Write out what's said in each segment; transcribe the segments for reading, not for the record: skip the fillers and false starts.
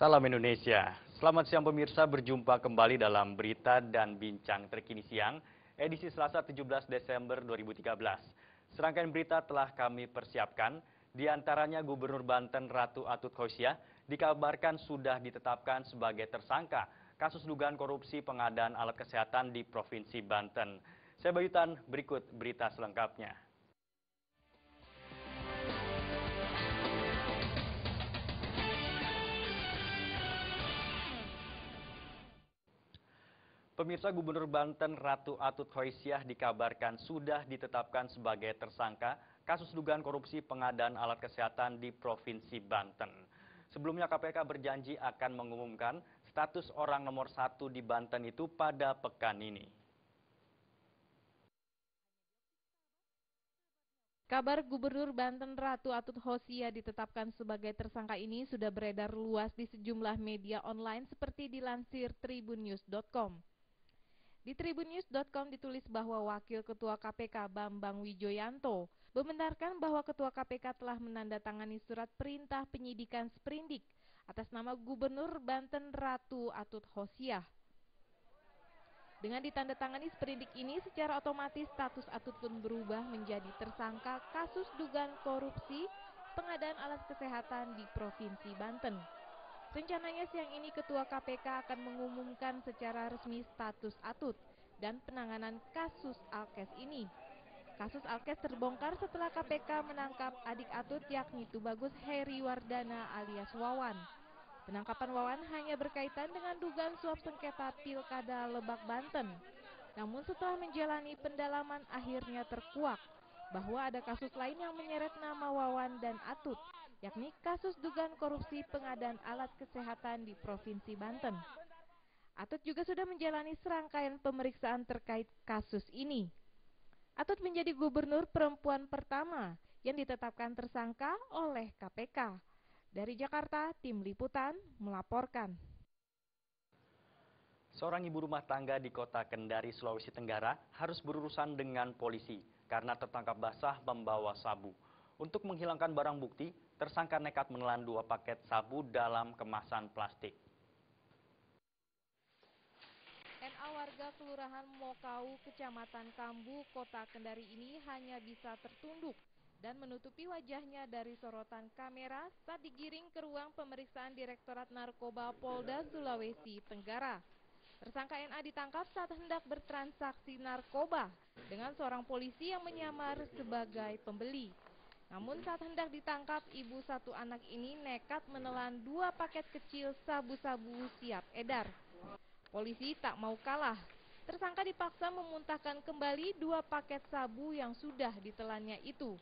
Salam Indonesia. Selamat siang pemirsa, berjumpa kembali dalam berita dan bincang terkini siang, edisi Selasa 17 Desember 2013. Serangkaian berita telah kami persiapkan, di antaranya Gubernur Banten Ratu Atut Khosyah dikabarkan sudah ditetapkan sebagai tersangka kasus dugaan korupsi pengadaan alat kesehatan di Provinsi Banten. Saya Bayutan, berikut berita selengkapnya. Pemirsa, Gubernur Banten Ratu Atut Khosyah dikabarkan sudah ditetapkan sebagai tersangka kasus dugaan korupsi pengadaan alat kesehatan di Provinsi Banten. Sebelumnya KPK berjanji akan mengumumkan status orang nomor 1 di Banten itu pada pekan ini. Kabar Gubernur Banten Ratu Atut Khosyah ditetapkan sebagai tersangka ini sudah beredar luas di sejumlah media online seperti dilansir tribunnews.com. Di tribunnews.com ditulis bahwa Wakil Ketua KPK Bambang Wijoyanto membenarkan bahwa Ketua KPK telah menandatangani surat perintah penyidikan sprindik atas nama Gubernur Banten Ratu Atut Khosyah. Dengan ditandatangani sprindik ini, secara otomatis status Atut pun berubah menjadi tersangka kasus dugaan korupsi pengadaan alat kesehatan di Provinsi Banten. Rencananya siang ini Ketua KPK akan mengumumkan secara resmi status Atut dan penanganan kasus Alkes ini. Kasus Alkes terbongkar setelah KPK menangkap adik Atut yakni Tubagus Heri Wardana alias Wawan. Penangkapan Wawan hanya berkaitan dengan dugaan suap sengketa Pilkada Lebak Banten. Namun setelah menjalani pendalaman akhirnya terkuak bahwa ada kasus lain yang menyeret nama Wawan dan Atut, yakni kasus dugaan korupsi pengadaan alat kesehatan di Provinsi Banten. Atut juga sudah menjalani serangkaian pemeriksaan terkait kasus ini. Atut menjadi gubernur perempuan pertama yang ditetapkan tersangka oleh KPK. Dari Jakarta, Tim Liputan melaporkan. Seorang ibu rumah tangga di kota Kendari, Sulawesi Tenggara harus berurusan dengan polisi karena tertangkap basah membawa sabu. Untuk menghilangkan barang bukti, tersangka nekat menelan 2 paket sabu dalam kemasan plastik. NA warga Kelurahan Mokau, Kecamatan Kambu, Kota Kendari ini hanya bisa tertunduk dan menutupi wajahnya dari sorotan kamera saat digiring ke ruang pemeriksaan Direktorat Narkoba Polda Sulawesi Tenggara. Tersangka NA ditangkap saat hendak bertransaksi narkoba dengan seorang polisi yang menyamar sebagai pembeli. Namun saat hendak ditangkap, ibu satu anak ini nekat menelan 2 paket kecil sabu-sabu siap edar. Polisi tak mau kalah. Tersangka dipaksa memuntahkan kembali 2 paket sabu yang sudah ditelannya itu.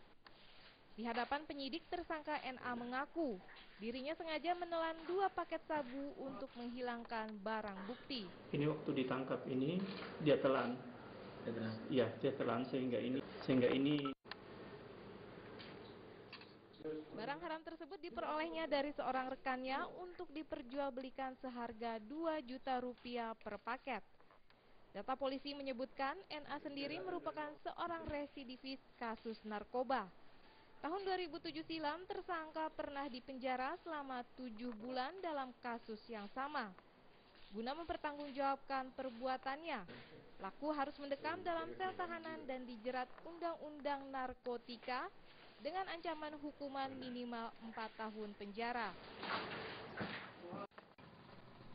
Di hadapan penyidik, tersangka NA mengaku dirinya sengaja menelan 2 paket sabu untuk menghilangkan barang bukti. Ini waktu ditangkap ini dia telan. Iya, dia telan sehingga ini Barang haram tersebut diperolehnya dari seorang rekannya untuk diperjualbelikan seharga 2 juta rupiah per paket. Data polisi menyebutkan NA sendiri merupakan seorang residivis kasus narkoba. Tahun 2007 silam, tersangka pernah dipenjara selama 7 bulan dalam kasus yang sama. Guna mempertanggungjawabkan perbuatannya, pelaku harus mendekam dalam sel tahanan dan dijerat Undang-Undang Narkotika dengan ancaman hukuman minimal 4 tahun penjara.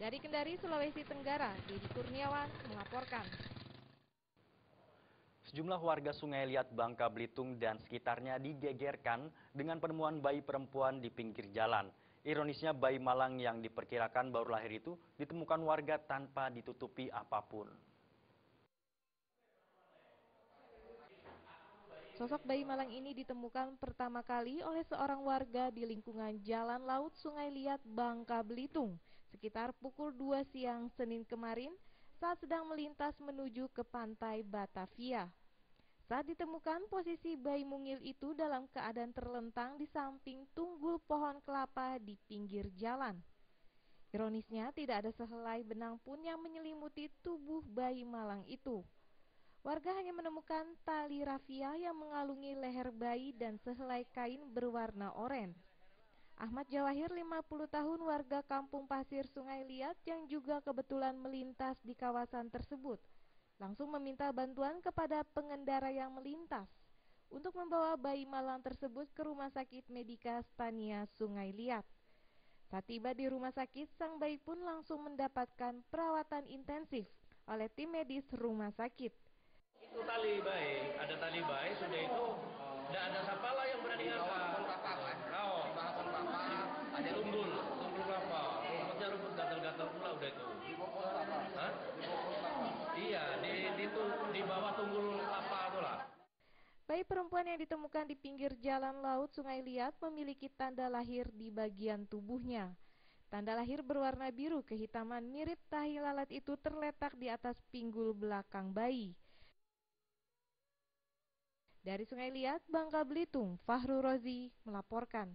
Dari Kendari, Sulawesi Tenggara, Didi Kurniawan melaporkan. Sejumlah warga Sungai Liat, Bangka Belitung dan sekitarnya digegerkan dengan penemuan bayi perempuan di pinggir jalan. Ironisnya, bayi malang yang diperkirakan baru lahir itu ditemukan warga tanpa ditutupi apapun. Sosok bayi malang ini ditemukan pertama kali oleh seorang warga di lingkungan Jalan Laut Sungai Liat, Bangka Belitung, sekitar pukul 2 siang Senin kemarin saat sedang melintas menuju ke pantai Batavia. Saat ditemukan, posisi bayi mungil itu dalam keadaan terlentang di samping tunggul pohon kelapa di pinggir jalan. Ironisnya, tidak ada sehelai benang pun yang menyelimuti tubuh bayi malang itu. Warga hanya menemukan tali rafia yang mengalungi leher bayi dan sehelai kain berwarna oranye. Ahmad Jawahir, 50 tahun, warga Kampung Pasir Sungai Liat yang juga kebetulan melintas di kawasan tersebut, langsung meminta bantuan kepada pengendara yang melintas untuk membawa bayi malang tersebut ke Rumah Sakit Medika Stania Sungai Liat. Saat tiba di rumah sakit, sang bayi pun langsung mendapatkan perawatan intensif oleh tim medis rumah sakit. Itu tali bayi, ada tali bayi, sudah itu tidak ada siapa lah yang berani ngangkat. Ada tumbul berapa? Rumputnya rumput gatal-gatal pula udah itu. Hah? Iya, di bawah tunggul apa itu lah. Bayi perempuan yang ditemukan di pinggir jalan laut Sungai Liat memiliki tanda lahir di bagian tubuhnya. Tanda lahir berwarna biru kehitaman mirip tahi lalat itu terletak di atas pinggul belakang bayi. Dari Sungai Liat, Bangka Belitung, Fahru Rozi melaporkan.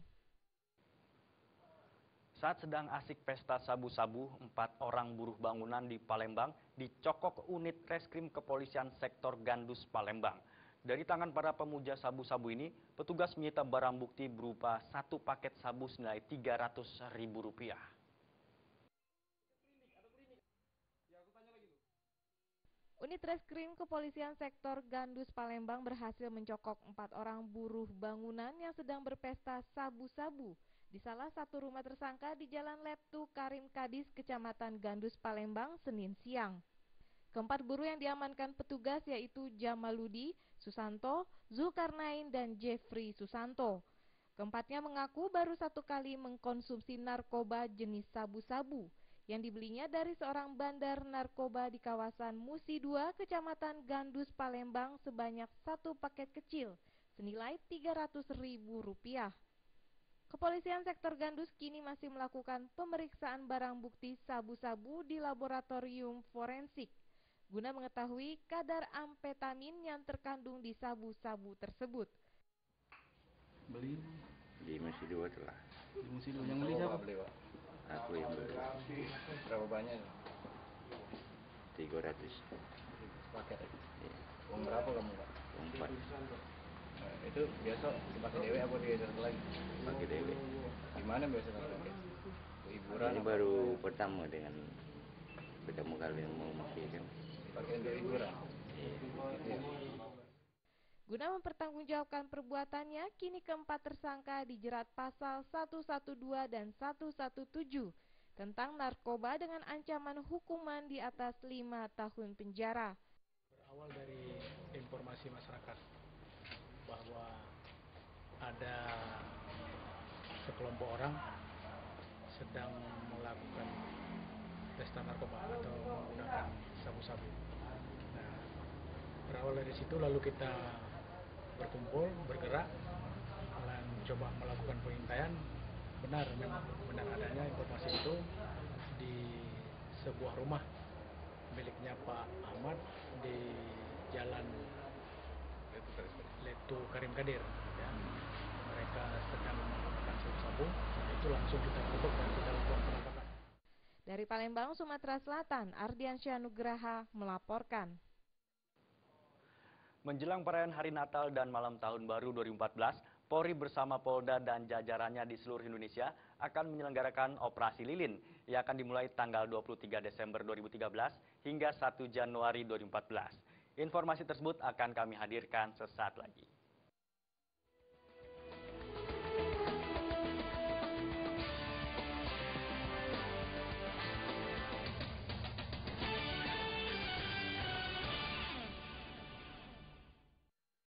Saat sedang asik pesta sabu-sabu, 4 orang buruh bangunan di Palembang dicokok unit reskrim kepolisian sektor Gandus Palembang. Dari tangan para pemuja sabu-sabu ini, petugas menyita barang bukti berupa 1 paket sabu senilai Rp300.000. Unit reskrim kepolisian sektor Gandus Palembang berhasil mencokok 4 orang buruh bangunan yang sedang berpesta sabu-sabu di salah satu rumah tersangka di Jalan Letu Karim Kadis, Kecamatan Gandus Palembang, Senin siang. Keempat buruh yang diamankan petugas yaitu Jamaludi Susanto, Zulkarnain, dan Jeffrey Susanto. Keempatnya mengaku baru 1 kali mengkonsumsi narkoba jenis sabu-sabu yang dibelinya dari seorang bandar narkoba di kawasan Musi 2, Kecamatan Gandus Palembang sebanyak 1 paket kecil senilai Rp300.000. Kepolisian sektor Gandus kini masih melakukan pemeriksaan barang bukti sabu-sabu di laboratorium forensik guna mengetahui kadar amfetamin yang terkandung di sabu-sabu tersebut. Beli Di Musi 2 telah. di Musi dulu. Yang beli siapa? Aku yang beli. Berapa banyak? 300. Paket. Iya. Uang berapa kamu, Pak? 4 Nah, itu biasa dipakai dewe apa di satu lagi? pakai dewe. Di mana biasa kamu pakai? Hiburan. Ini baru pertama kali mau pakai kan. Pakai untuk hiburan. Iya. Gitu ya. Guna mempertanggungjawabkan perbuatannya, kini keempat tersangka dijerat pasal 112 dan 117 tentang narkoba dengan ancaman hukuman di atas 5 tahun penjara. Berawal dari informasi masyarakat bahwa ada sekelompok orang sedang melakukan pesta narkoba atau menggunakan sabu-sabu. Nah, berawal dari situ lalu kita berkumpul, bergerak, dan coba melakukan pengintaian. Memang benar adanya informasi itu di sebuah rumah miliknya Pak Ahmad di Jalan Letu Karim Kadir. Ya. Mereka sedang melakukan sabu-sabu, setelah itu langsung kita gebek dan kita lakukan penangkapan. Dari Palembang, Sumatera Selatan, Ardiansyah Nugraha melaporkan. Menjelang perayaan Hari Natal dan Malam Tahun Baru 2014, Polri bersama Polda dan jajarannya di seluruh Indonesia akan menyelenggarakan Operasi Lilin yang akan dimulai tanggal 23 Desember 2013 hingga 1 Januari 2014. Informasi tersebut akan kami hadirkan sesaat lagi.